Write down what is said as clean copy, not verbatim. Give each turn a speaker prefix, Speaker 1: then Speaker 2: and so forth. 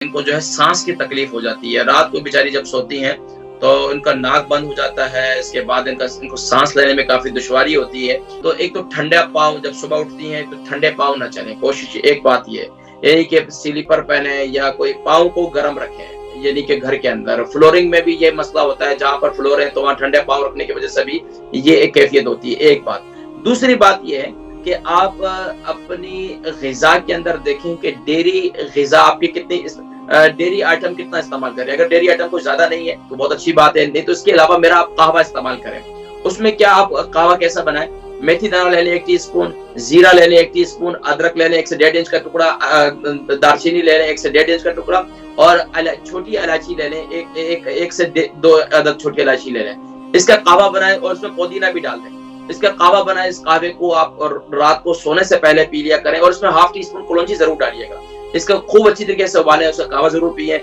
Speaker 1: ان کو جو ہے سانس کی تکلیف ہو جاتی ہے، رات کو بیچاری جب سوتی ہیں تو ان کا ناک بند ہو جاتا ہے، اس کے بعد ان کو سانس لینے میں کافی دشواری ہوتی ہے۔ تو ایک تو ٹھنڈا پاؤں جب صبح اٹھتی ہیں تو ٹھنڈے پاؤں نہ چلیں، کوشش ایک بات یہ ہے کہ سلیپر پہنیں یا کوئی پاؤں کو گرم رکھیں، یعنی کہ گھر کے اندر فلورنگ میں بھی یہ مسئلہ ہوتا ہے، جہاں پر فلور ہے تو وہاں ٹھنڈے پاؤں رکھنے کی وجہ سے بھی یہ ایک کیفیت ہوتی ہے، ایک بات۔ دوسری بات یہ ہے کہ آپ اپنی غذا کے اندر دیکھیں کہ ڈیری غذا آپ کی کتنی ڈیری آئٹم کتنا استعمال کریں۔ اگر ڈیری آئٹم کچھ زیادہ نہیں ہے تو بہت اچھی بات ہے، نہیں تو اس کے علاوہ میرا آپ قہوہ استعمال کریں۔ اس میں کیا آپ قہوہ کیسا بنائیں؟ میتھی دانہ لے لیں 1 ٹی اسپون، زیرہ لے لیں 1 ٹی اسپون، ادرک لے لیں 1 سے 1.5 انچ کا ٹکڑا، دارچینی لے لیں 1 سے 1.5 انچ کا ٹکڑا، اور چھوٹی الائچی لے لیں، ایک سے 2 عدد چھوٹی الائچی لے لیں۔ اس کا قہوہ بنائیں اور اس میں پودینہ بھی ڈال دیں۔ اس کا قہوہ بنائیں، اس قہوے کو آپ رات کو سونے سے پہلے پی لیا کریں، اور اس میں ½ ٹی اسپون کلونجی ضرور ڈالیے گا۔ اس کا خوب اچھی طریقے سے ابالیں، اس کا قہوہ ضرور پیئیں۔